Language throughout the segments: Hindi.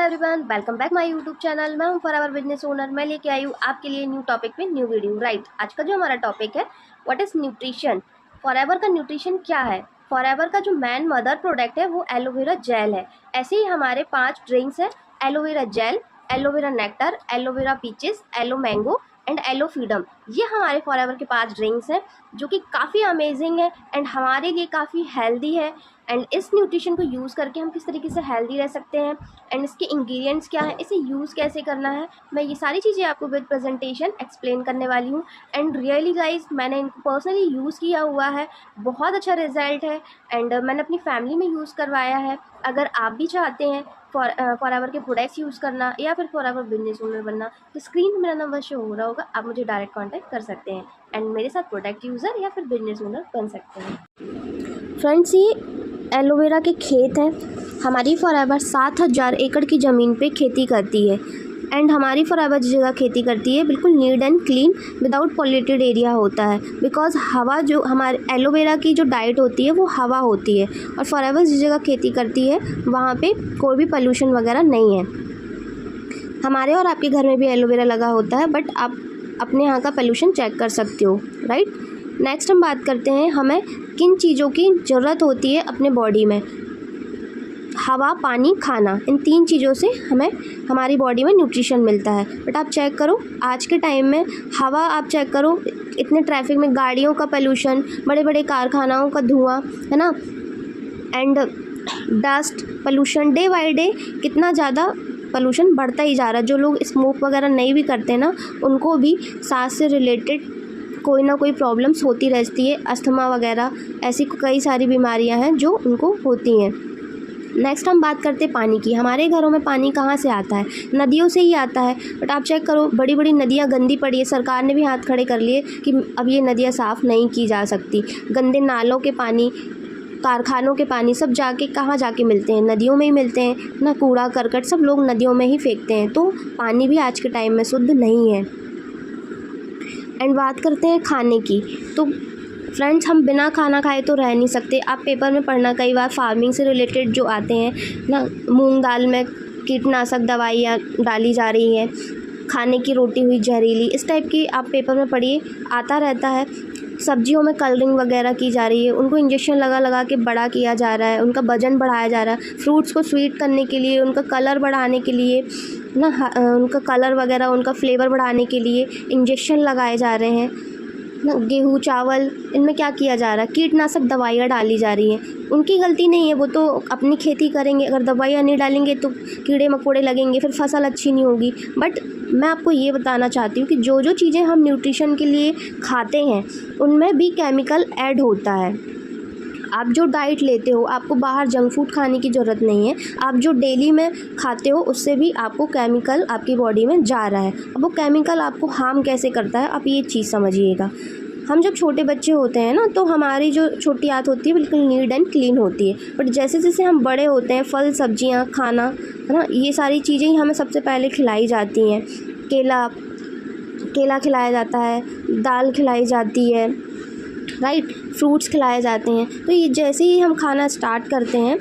Everyone, welcome back my YouTube channel. मैं हूं फॉरएवर बिजनेस ओनर। मैं लेके आई हूं आपके लिए न्यू टॉपिक पे न्यू वीडियो। राइट, आज का जो हमारा टॉपिक है व्हाट इज़ न्यूट्रिशन। फॉरएवर का न्यूट्रिशन क्या है। फॉरएवर का जो मेन मदर प्रोडक्ट है वो एलोवेरा जेल है। ऐसे ही हमारे 5 ड्रिंक्स है, aloe vera gel, aloe vera nectar, aloe vera peaches, aloe mango and aloe freedom. ये हमारे फॉरएवर के 5 ड्रिंक्स हैं जो कि काफ़ी अमेजिंग है एंड हमारे लिए काफ़ी हेल्दी है। एंड इस न्यूट्रिशन को यूज़ करके हम किस तरीके से हेल्दी रह सकते हैं एंड इसके इंग्रेडिएंट्स क्या है, इसे यूज़ कैसे करना है, मैं ये सारी चीज़ें आपको विद प्रेजेंटेशन एक्सप्लेन करने वाली हूँ। एंड रियली गाइस, मैंने इनको पर्सनली यूज़ किया हुआ है, बहुत अच्छा रिजल्ट है एंड मैंने अपनी फैमिली में यूज़ करवाया है। अगर आप भी चाहते हैं फॉरएवर के प्रोडक्ट्स यूज़ करना या फिर फॉरएवर बिजनेस ओनर बनना, तो स्क्रीन में मेरा नंबर शो हो रहा होगा, आप मुझे डायरेक्ट कॉन्टैक्ट कर सकते हैं एंड मेरे साथ प्रोडक्ट यूज़र या फिर बिजनेस ओनर बन सकते हैं। फ्रेंड्स, ये एलोवेरा के खेत हैं। हमारी फॉरएवर 7000 एकड़ की ज़मीन पे खेती करती है एंड हमारी फॉरएवर जिस जगह खेती करती है बिल्कुल neat and clean without polluted area होता है। बिकॉज हवा जो हमारे एलोवेरा की जो डाइट होती है वो हवा होती है और फॉरएवर जिस जगह खेती करती है वहाँ पे कोई भी पोल्यूशन वगैरह नहीं है। हमारे और आपके घर में भी एलोवेरा लगा होता है, बट आप अपने यहाँ का पोल्यूशन चेक कर सकते हो। राइट, नेक्स्ट हम बात करते हैं हमें किन चीज़ों की ज़रूरत होती है अपने बॉडी में। हवा, पानी, खाना, इन 3 चीज़ों से हमें हमारी बॉडी में न्यूट्रिशन मिलता है। बट आप चेक करो आज के टाइम में हवा, आप चेक करो इतने ट्रैफिक में गाड़ियों का पोल्यूशन, बड़े बड़े कारखानाओं का धुआं, है ना, and dust pollution, day by day कितना ज़्यादा पोल्यूशन बढ़ता ही जा रहा है। जो लोग स्मोक वगैरह नहीं भी करते ना, उनको भी सांस से रिलेटेड कोई ना कोई प्रॉब्लम्स होती रहती है, अस्थमा वगैरह, ऐसी कई सारी बीमारियां हैं जो उनको होती हैं। नेक्स्ट हम बात करते हैं पानी की। हमारे घरों में पानी कहाँ से आता है? नदियों से ही आता है। बट आप चेक करो बड़ी बड़ी नदियाँ गंदी पड़ी है, सरकार ने भी हाथ खड़े कर लिए कि अब ये नदियाँ साफ़ नहीं की जा सकती। गंदे नालों के पानी, कारखानों के पानी सब जाके कहाँ जाके मिलते हैं? नदियों में ही मिलते हैं ना। कूड़ा करकट सब लोग नदियों में ही फेंकते हैं, तो पानी भी आज के टाइम में शुद्ध नहीं है। एंड बात करते हैं खाने की, तो फ्रेंड्स हम बिना खाना खाए तो रह नहीं सकते। आप पेपर में पढ़ना कई बार फार्मिंग से रिलेटेड जो आते हैं ना, मूंग दाल में कीटनाशक दवाइयाँ डाली जा रही हैं, खाने की रोटी हुई जहरीली, इस टाइप की आप पेपर में पढ़िए, आता रहता है। सब्जियों में कलरिंग वगैरह की जा रही है, उनको इंजेक्शन लगा लगा के बड़ा किया जा रहा है, उनका वजन बढ़ाया जा रहा है। फ्रूट्स को स्वीट करने के लिए, उनका कलर बढ़ाने के लिए ना, उनका कलर वगैरह, उनका फ्लेवर बढ़ाने के लिए इंजेक्शन लगाए जा रहे हैं ना। गेहूँ, चावल, इनमें क्या किया जा रहा है? कीटनाशक दवाइयाँ डाली जा रही हैं। उनकी गलती नहीं है, वो तो अपनी खेती करेंगे, अगर दवाइयाँ नहीं डालेंगे तो कीड़े मकोड़े लगेंगे, फिर फसल अच्छी नहीं होगी। बट मैं आपको ये बताना चाहती हूँ कि जो जो चीज़ें हम न्यूट्रिशन के लिए खाते हैं उनमें भी केमिकल ऐड होता है। आप जो डाइट लेते हो, आपको बाहर जंक फूड खाने की ज़रूरत नहीं है। आप जो डेली में खाते हो उससे भी आपको केमिकल आपकी बॉडी में जा रहा है। अब वो केमिकल आपको हार्म कैसे करता है, आप ये चीज़ समझिएगा। हम जब छोटे बच्चे होते हैं ना, तो हमारी जो छोटी आंत होती है बिल्कुल नीट एंड क्लीन होती है। बट जैसे जैसे हम बड़े होते हैं, फल सब्जियां खाना, है ना, ये सारी चीज़ें ही हमें सबसे पहले खिलाई जाती हैं। केला खिलाया जाता है, दाल खिलाई जाती है, राइट, फ्रूट्स खिलाए जाते हैं। तो ये जैसे ही हम खाना स्टार्ट करते हैं,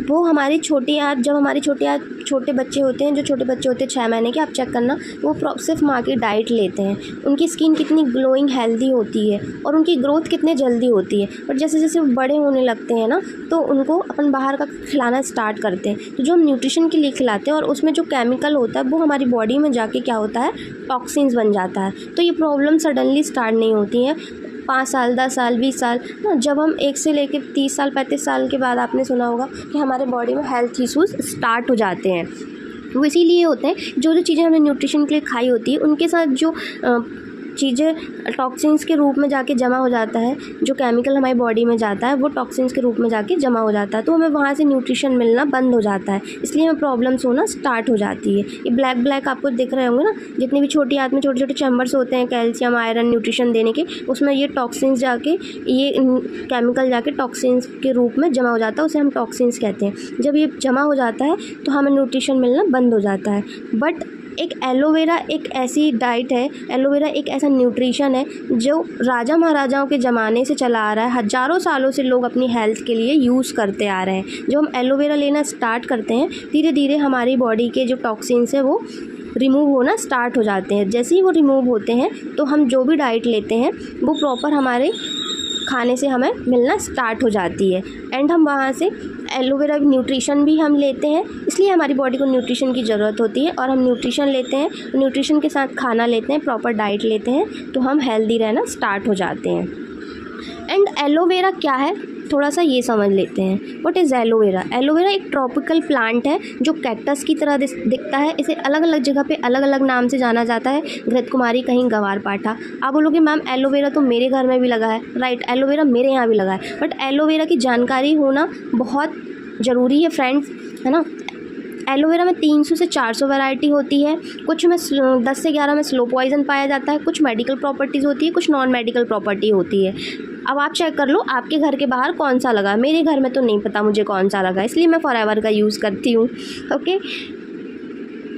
वो हमारी छोटी आंत, जब हमारी छोटे बच्चे होते हैं, जो छोटे बच्चे होते हैं 6 महीने के, आप चेक करना, वो सिर्फ माँ की डाइट लेते हैं। उनकी स्किन कितनी ग्लोइंग हेल्दी होती है और उनकी ग्रोथ कितने जल्दी होती है। बट जैसे जैसे वो बड़े होने लगते हैं ना, तो उनको अपन बाहर का खिलाना स्टार्ट करते हैं। तो जो हम न्यूट्रिशन के लिए खिलाते हैं और उसमें जो केमिकल होता है वो हमारी बॉडी में जाके क्या होता है, टॉक्सिन्स बन जाता है। तो ये प्रॉब्लम सडनली स्टार्ट नहीं होती हैं। 5 साल, 10 साल, 20 साल ना, जब हम 1 से लेकर 30 साल 35 साल के बाद आपने सुना होगा कि हमारे बॉडी में हेल्थ इश्यूज़ स्टार्ट हो जाते हैं। वो इसीलिए होते हैं, जो जो चीज़ें हमने न्यूट्रिशन के लिए खाई होती है उनके साथ जो चीज़ें टॉक्सिन्स के रूप में जाके जमा हो जाता है, जो केमिकल हमारी बॉडी में जाता है वो टॉक्सिन्स के रूप में जाके जमा हो जाता है, तो हमें वहाँ से न्यूट्रिशन मिलना बंद हो जाता है। इसलिए हमें प्रॉब्लम्स होना स्टार्ट हो जाती है। ये ब्लैक ब्लैक आपको दिख रहे होंगे ना, जितनी भी छोटी आंत में छोटे छोटे चैम्बर्स होते हैं कैल्शियम, आयरन, न्यूट्रिशन देने के, उसमें ये टॉक्सिन्स जाके, ये केमिकल जाके टॉक्सिन्स के रूप में जमा हो जाता है, उसे हम टॉक्सिन्स कहते हैं। जब ये जमा हो जाता है तो हमें न्यूट्रिशन मिलना बंद हो जाता है। बट एक एलोवेरा एक ऐसी डाइट है, एलोवेरा एक ऐसा न्यूट्रिशन है जो राजा महाराजाओं के ज़माने से चला आ रहा है। हज़ारों सालों से लोग अपनी हेल्थ के लिए यूज़ करते आ रहे हैं। जब हम एलोवेरा लेना स्टार्ट करते हैं, धीरे धीरे हमारी बॉडी के जो टॉक्सिन्स हैं वो रिमूव होना स्टार्ट हो जाते हैं। जैसे ही वो रिमूव होते हैं तो हम जो भी डाइट लेते हैं वो प्रॉपर हमारे खाने से हमें मिलना स्टार्ट हो जाती है। एंड हम वहाँ से एलोवेरा न्यूट्रिशन भी हम लेते हैं, इसलिए हमारी बॉडी को न्यूट्रिशन की ज़रूरत होती है। और हम न्यूट्रिशन लेते हैं, न्यूट्रिशन के साथ खाना लेते हैं, प्रॉपर डाइट लेते हैं, तो हम हेल्दी रहना स्टार्ट हो जाते हैं। एंड एलोवेरा क्या है, थोड़ा सा ये समझ लेते हैं। What is aloe vera? एलोवेरा एक ट्रॉपिकल प्लांट है जो कैक्टस की तरह दिखता है। इसे अलग अलग जगह पे अलग अलग नाम से जाना जाता है। घृत कुमारी, कहीं गवार पाठा। आप बोलोगे मैम एलोवेरा तो मेरे घर में भी लगा है। राइट, एलोवेरा मेरे यहाँ भी लगा है, बट एलोवेरा की जानकारी होना बहुत ज़रूरी है फ्रेंड्स, है ना। एलोवेरा में 300 से 400 वैरायटी होती है। कुछ में 10 से 11 में स्लो पॉइजन पाया जाता है। कुछ मेडिकल प्रॉपर्टीज़ होती है, कुछ नॉन मेडिकल प्रॉपर्टी होती है। अब आप चेक कर लो आपके घर के बाहर कौन सा लगा। मेरे घर में तो नहीं पता मुझे कौन सा लगा, इसलिए मैं फॉरएवर का यूज़ करती हूँ। ओके,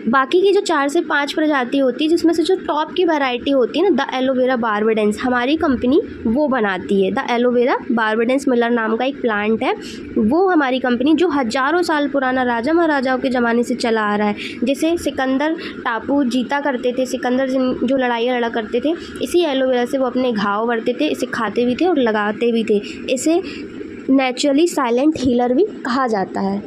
बाकी की जो 4 से 5 प्रजाति होती है, जिसमें से जो टॉप की वैरायटी होती है ना, द एलोवेरा बारबेडेंस, हमारी कंपनी वो बनाती है। द एलोवेरा बारबेडेंस मिलर नाम का एक प्लांट है, वो हमारी कंपनी जो हज़ारों साल पुराना राजा महाराजाओं के ज़माने से चला आ रहा है। जैसे सिकंदर टापू जीता करते थे, सिकंदर जो लड़ाइयाँ लड़ा करते थे, इसी एलोवेरा से वो अपने घाव भरते थे, इसे खाते भी थे और लगाते भी थे। इसे नेचुरली साइलेंट हीलर भी कहा जाता है,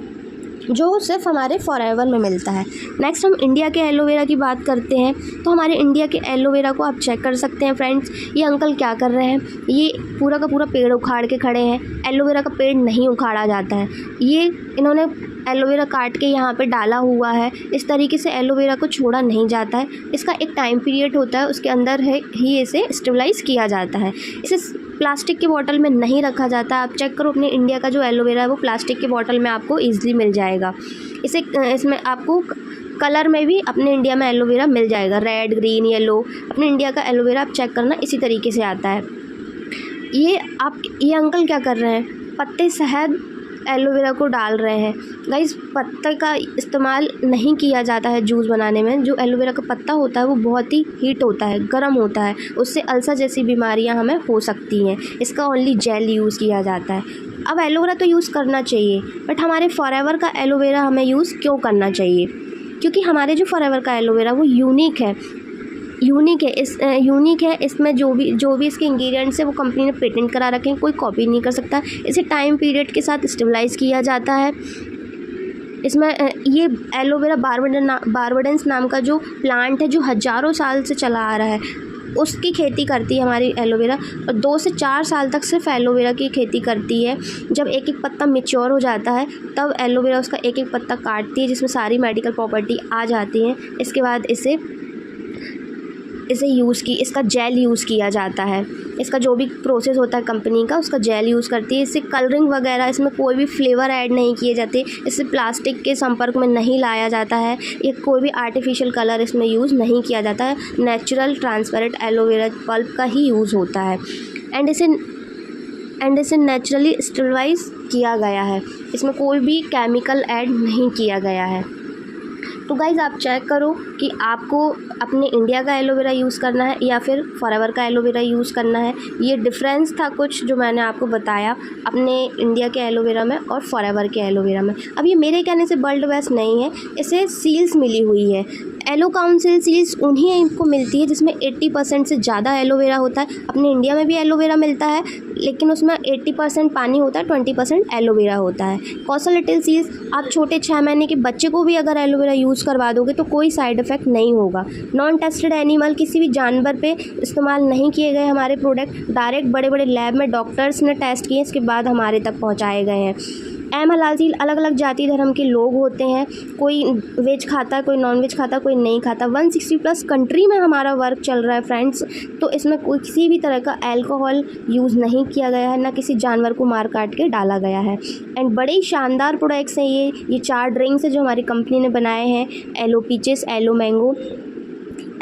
जो सिर्फ हमारे फॉरएवर में मिलता है। नेक्स्ट हम इंडिया के एलोवेरा की बात करते हैं, तो हमारे इंडिया के एलोवेरा को आप चेक कर सकते हैं फ्रेंड्स। ये अंकल क्या कर रहे हैं, ये पूरा का पूरा पेड़ उखाड़ के खड़े हैं। एलोवेरा का पेड़ नहीं उखाड़ा जाता है, ये इन्होंने एलोवेरा काट के यहाँ पे डाला हुआ है। इस तरीके से एलोवेरा को छोड़ा नहीं जाता है। इसका एक टाइम पीरियड होता है, उसके अंदर ही इसे स्टेबलाइज़ किया जाता है। इसे प्लास्टिक के बॉटल में नहीं रखा जाता। आप चेक करो अपने इंडिया का जो एलोवेरा है वो प्लास्टिक के बॉटल में आपको ईजिली मिल जाएगा। इसमें आपको कलर में भी अपने इंडिया में एलोवेरा मिल जाएगा, रेड, ग्रीन, येलो। अपने इंडिया का एलोवेरा आप चेक करना इसी तरीके से आता है। ये अंकल क्या कर रहे हैं, पत्ते शहद एलोवेरा को डाल रहे हैं। गाइस, पत्ते का इस्तेमाल नहीं किया जाता है जूस बनाने में। जो एलोवेरा का पत्ता होता है वो बहुत ही हीट होता है, गर्म होता है, उससे अल्सर जैसी बीमारियां हमें हो सकती हैं। इसका ओनली जेल यूज़ किया जाता है। अब एलोवेरा तो यूज़ करना चाहिए, बट हमारे फॉरएवर का एलोवेरा हमें यूज़ क्यों करना चाहिए? क्योंकि हमारे जो फॉरएवर का एलोवेरा वो यूनिक है। इसमें जो भी इसके इंग्रेडिएंट्स है वो कंपनी ने पेटेंट करा रखे हैं, कोई कॉपी नहीं कर सकता। इसे टाइम पीरियड के साथ स्टेबलाइज़ किया जाता है। इसमें ये एलोवेरा बारबेडेंस नाम का जो प्लांट है, जो हज़ारों साल से चला आ रहा है, उसकी खेती करती है हमारी एलोवेरा। और 2 से 4 साल तक सिर्फ एलोवेरा की खेती करती है। जब एक एक पत्ता मैच्योर हो जाता है तब एलोवेरा उसका एक एक पत्ता काटती है, जिसमें सारी मेडिकल प्रॉपर्टी आ जाती हैं। इसके बाद इसका जेल यूज़ किया जाता है। इसका जो भी प्रोसेस होता है कंपनी का, उसका जेल यूज़ करती है। इससे कलरिंग वगैरह, इसमें कोई भी फ्लेवर ऐड नहीं किए जाते। इससे प्लास्टिक के संपर्क में नहीं लाया जाता है। ये कोई भी आर्टिफिशियल कलर इसमें यूज़ नहीं किया जाता है। नेचुरल ट्रांसपेरेंट एलोवेरा पल्प का ही यूज़ होता है। एंड इसे नेचुरली स्टेबलाइज किया गया है। इसमें कोई भी केमिकल ऐड नहीं किया गया है। तो गाइज़, आप चेक करो कि आपको अपने इंडिया का एलोवेरा यूज़ करना है या फिर फॉरएवर का एलोवेरा यूज़ करना है। ये डिफरेंस था कुछ जो मैंने आपको बताया अपने इंडिया के एलोवेरा में और फॉरएवर के एलोवेरा में। अब ये मेरे कहने से वर्ल्ड बेस्ट नहीं है, इसे सील्स मिली हुई है। एलो काउंसिल सील्स उन्हीं को मिलती है जिसमें 80% से ज़्यादा एलोवेरा होता है। अपने इंडिया में भी एलोवेरा मिलता है, लेकिन उसमें 80% पानी होता है, 20% एलोवेरा होता है। कौशल लिटिल सील्स, आप छोटे 6 महीने के बच्चे को भी अगर एलोवेरा यूज़ करवा दोगे तो कोई साइड इफ़ेक्ट नहीं होगा। नॉन टेस्टेड एनिमल, किसी भी जानवर पे इस्तेमाल नहीं किए गए हमारे प्रोडक्ट, डायरेक्ट बड़े बड़े लैब में डॉक्टर्स ने टेस्ट किए, इसके बाद हमारे तक पहुँचाए गए हैं। हलाल सील, अलग अलग जाति धर्म के लोग होते हैं, कोई वेज खाता है, कोई नॉन वेज खाता है, कोई नहीं खाता। 160+ कंट्री में हमारा वर्क चल रहा है फ्रेंड्स, तो इसमें कोई किसी भी तरह का अल्कोहल यूज़ नहीं किया गया है, ना किसी जानवर को मार काट के डाला गया है। एंड बड़े ही शानदार प्रोडक्ट्स हैं ये 4 ड्रिंक्स है जो हमारी कंपनी ने बनाए हैं। Aloe peaches, aloe mango,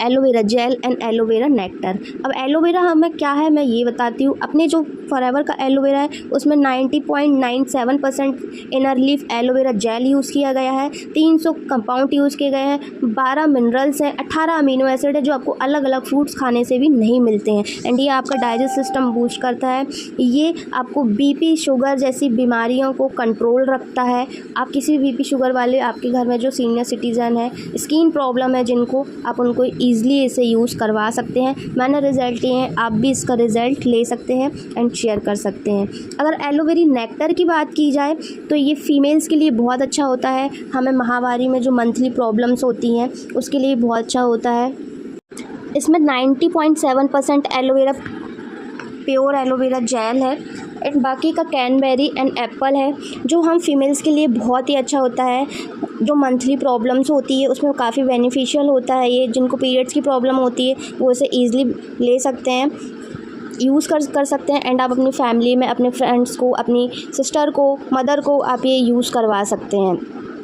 aloe vera gel and aloe vera nectar. अब एलोवेरा हमें क्या है मैं ये बताती हूँ। अपने जो फॉरएवर का एलोवेरा है उसमें 90.97% inner leaf aloe vera gel use किया गया है, 300 कंपाउंड यूज़ किए गए हैं, 12 मिनरल्स हैं, 18 अमीनो एसिड है जो आपको अलग अलग फ्रूट्स खाने से भी नहीं मिलते हैं। एंड ये आपका डाइजेस्ट सिस्टम बूस्ट करता है, ये आपको बीपी शुगर जैसी बीमारियों को कंट्रोल रखता है। आप किसी भी बीपी शुगर वाले आपके घर में जो सीनियर सिटीज़न है, स्किन प्रॉब्लम है जिनको, आप उनको ईजिली इसे यूज़ करवा सकते हैं। मैंने रिज़ल्ट लिए हैं, आप भी इसका रिज़ल्ट ले सकते हैं एंड शेयर कर सकते हैं। अगर एलोवेरा नेक्टर की बात की जाए तो ये फीमेल्स के लिए बहुत अच्छा होता है। हमें माहवारी में जो मंथली प्रॉब्लम्स होती हैं उसके लिए बहुत अच्छा होता है। इसमें 90.7% एलोवेरा प्योर एलोवेरा जेल है एंड बाकी का कैनबेरी एंड एप्पल है जो हम फीमेल्स के लिए बहुत ही अच्छा होता है। जो मंथली प्रॉब्लम्स होती है उसमें काफ़ी बेनिफिशियल होता है। ये जिनको पीरियड्स की प्रॉब्लम होती है वो इसे ईज़िली ले सकते हैं, यूज़ कर सकते हैं। एंड आप अपनी फैमिली में अपने फ्रेंड्स को, अपनी सिस्टर को, मदर को आप ये यूज़ करवा सकते हैं।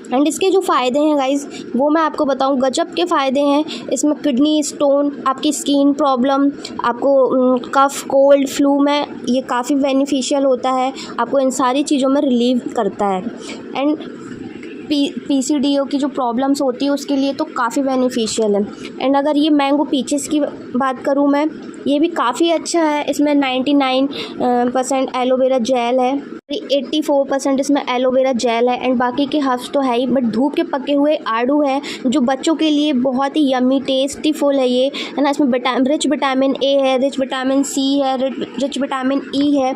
एंड इसके जो फ़ायदे हैं गाइज़ वो मैं आपको बताऊं, गजब के फ़ायदे हैं। इसमें किडनी स्टोन, आपकी स्किन प्रॉब्लम, आपको कफ कोल्ड फ्लू में ये काफ़ी बेनिफिशियल होता है, आपको इन सारी चीज़ों में रिलीव करता है। एंड PCOD की जो प्रॉब्लम्स होती है उसके लिए तो काफ़ी बेनिफिशियल है। एंड अगर ये मैंगो पीचेस की बात करूँ मैं, ये भी काफ़ी अच्छा है। इसमें 99% एलोवेरा जेल है, 84% इसमें एलोवेरा जेल है एंड बाकी के हर्ब्स तो है ही, बट धूप के पके हुए आड़ू है जो बच्चों के लिए बहुत ही यम्मी टेस्टी फुल है ये, है ना। इसमें रिच विटामिन ए है, रिच विटामिन सी है, रिच विटामिन ई है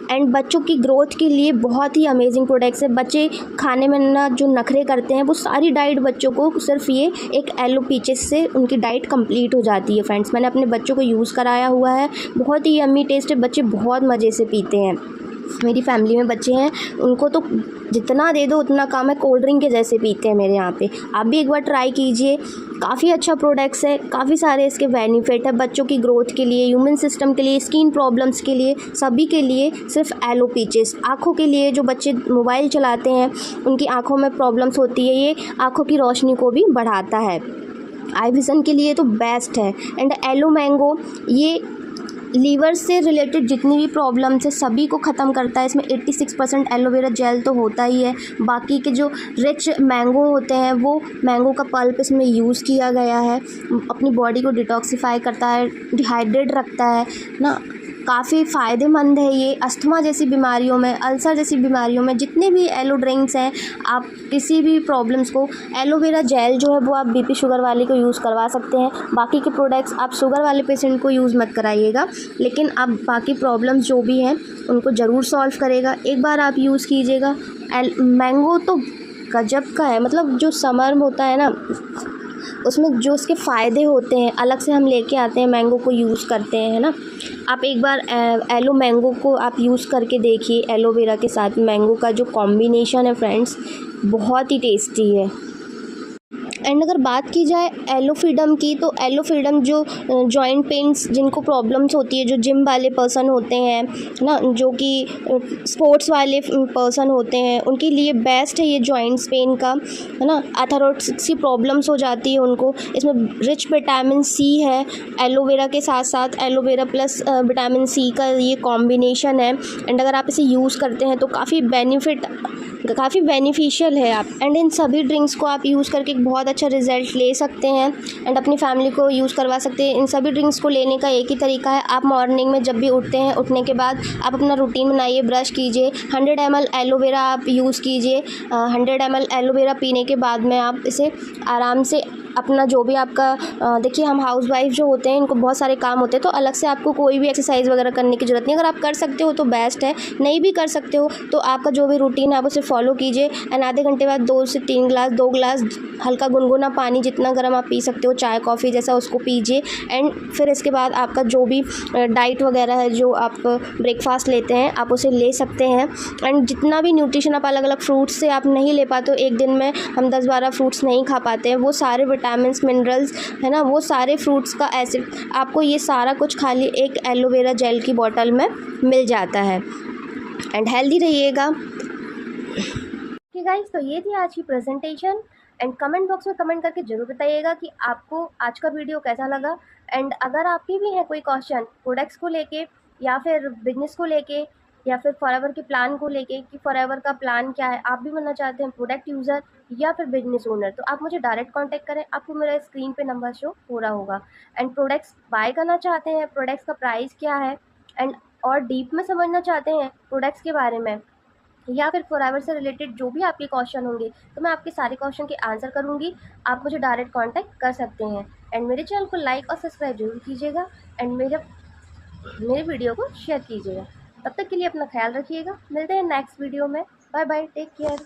एंड बच्चों की ग्रोथ के लिए बहुत ही अमेजिंग प्रोडक्ट्स है। बच्चे खाने में ना जो नखरे करते हैं वो सारी डाइट बच्चों को सिर्फ ये एक एलो पीचेस से उनकी डाइट कंप्लीट हो जाती है। फ्रेंड्स, मैंने अपने बच्चों को यूज़ कराया हुआ है, बहुत ही यम्मी टेस्ट है, बच्चे बहुत मज़े से पीते हैं। मेरी फैमिली में बच्चे हैं, उनको तो जितना दे दो उतना कम है, कोल्ड ड्रिंक के जैसे पीते हैं मेरे यहाँ पे। आप भी एक बार ट्राई कीजिए, काफ़ी अच्छा प्रोडक्ट्स है, काफ़ी सारे इसके बेनिफिट है बच्चों की ग्रोथ के लिए, ह्यूमन सिस्टम के लिए, स्किन प्रॉब्लम्स के लिए, सभी के लिए। सिर्फ एलो पीचेस, आँखों के लिए, जो बच्चे मोबाइल चलाते हैं उनकी आँखों में प्रॉब्लम्स होती है, ये आँखों की रोशनी को भी बढ़ाता है, आई विज़न के लिए तो बेस्ट है। एंड एलो मैंगो ये लीवर से रिलेटेड जितनी भी प्रॉब्लम्स है सभी को ख़त्म करता है। इसमें 86% एलोवेरा जेल तो होता ही है, बाकी के जो रिच मैंगो होते हैं वो मैंगो का पल्प इसमें यूज़ किया गया है, अपनी बॉडी को डिटॉक्सिफाई करता है, डिहाइड्रेट रखता है ना। काफ़ी फ़ायदेमंद है ये अस्थमा जैसी बीमारियों में, अल्सर जैसी बीमारियों में। जितने भी एलो ड्रिंक्स हैं, आप किसी भी प्रॉब्लम्स को, एलोवेरा जेल जो है वो आप बीपी शुगर वाले को यूज़ करवा सकते हैं। बाकी के प्रोडक्ट्स आप शुगर वाले पेशेंट को यूज़ मत कराइएगा, लेकिन आप बाकी प्रॉब्लम्स जो भी हैं उनको ज़रूर सॉल्व करेगा। एक बार आप यूज़ कीजिएगा। मैंगो तो गजब का है, मतलब जो समर में होता है ना उसमें जो उसके फ़ायदे होते हैं अलग से हम लेके आते हैं, मैंगो को यूज़ करते हैं, है ना। आप एक बार एलो मैंगो को आप यूज़ करके देखिए, एलोवेरा के साथ मैंगो का जो कॉम्बिनेशन है फ्रेंड्स बहुत ही टेस्टी है। एंड अगर बात की जाए एलो फ्रीडम की, तो एलो फ्रीडम जो जॉइंट पेन्स जिनको प्रॉब्लम्स होती है, जो जिम वाले पर्सन होते हैं ना, जो कि स्पोर्ट्स वाले पर्सन होते हैं, उनके लिए बेस्ट है ये जॉइंट्स पेन का, है ना। आर्थराइटिस की प्रॉब्लम्स हो जाती है उनको। इसमें रिच विटामिन सी है, एलोवेरा के साथ साथ एलोवेरा प्लस विटामिन सी का ये कॉम्बिनेशन है। एंड अगर आप इसे यूज़ करते हैं तो काफ़ी बेनिफिशियल है आप। एंड इन सभी ड्रिंक्स को आप यूज़ करके एक बहुत अच्छा रिज़ल्ट ले सकते हैं एंड अपनी फैमिली को यूज़ करवा सकते हैं। इन सभी ड्रिंक्स को लेने का एक ही तरीका है, आप मॉर्निंग में जब भी उठते हैं, उठने के बाद आप अपना रूटीन बनाइए, ब्रश कीजिए, 100 ml एलोवेरा आप यूज़ कीजिए। 100 ml एलोवेरा पीने के बाद में आप इसे आराम से अपना जो भी आपका देखिए, हम हाउसवाइफ जो होते हैं इनको बहुत सारे काम होते हैं, तो अलग से आपको कोई भी एक्सरसाइज वगैरह करने की ज़रूरत नहीं। अगर आप कर सकते हो तो बेस्ट है, नहीं भी कर सकते हो तो आपका जो भी रूटीन है आप उसे फॉलो कीजिए। एंड आधे घंटे बाद 2 से 3 गिलास, 2 गिलास हल्का गुनगुना पानी, जितना गर्म आप पी सकते हो, चाय कॉफ़ी जैसा, उसको पीजिए। एंड फिर इसके बाद आपका जो भी डाइट वगैरह है, जो आप ब्रेकफास्ट लेते हैं, आप उसे ले सकते हैं। एंड जितना भी न्यूट्रिशन आप अलग अलग फ्रूट्स से आप नहीं ले पाते हो, एक दिन में हम 10-12 फ्रूट्स नहीं खा पाते हैं, वो सारे विटामिन्स, मिनरल्स, है ना, वो सारे फ्रूट्स का एसिड, आपको ये सारा कुछ खाली एक एलोवेरा जेल की बॉटल में मिल जाता है। एंड हेल्दी रहिएगा। ओके गाइस, तो ये थी आज की प्रेजेंटेशन। एंड कमेंट बॉक्स में कमेंट करके ज़रूर बताइएगा कि आपको आज का वीडियो कैसा लगा। एंड अगर आपके भी हैं कोई क्वेश्चन प्रोडक्ट्स को लेके या फिर बिजनेस को लेके या फिर फॉरएवर के प्लान को लेके कि फॉरएवर का प्लान क्या है, आप भी बनना चाहते हैं प्रोडक्ट यूज़र या फिर बिजनेस ओनर, तो आप मुझे डायरेक्ट कांटेक्ट करें। आपको मेरा स्क्रीन पे नंबर शो हो रहा होगा। एंड प्रोडक्ट्स बाय करना चाहते हैं, प्रोडक्ट्स का प्राइस क्या है, एंड और डीप में समझना चाहते हैं प्रोडक्ट्स के बारे में या फिर फॉरएवर से रिलेटेड जो भी आपके क्वेश्चन होंगे, तो मैं आपके सारे क्वेश्चन के आंसर करूँगी। आप मुझे डायरेक्ट कांटेक्ट कर सकते हैं। एंड मेरे चैनल को लाइक और सब्सक्राइब जरूर कीजिएगा एंड मेरे वीडियो को शेयर कीजिएगा। तब तक के लिए अपना ख्याल रखिएगा। मिलते हैं नेक्स्ट वीडियो में। Bye bye, take care.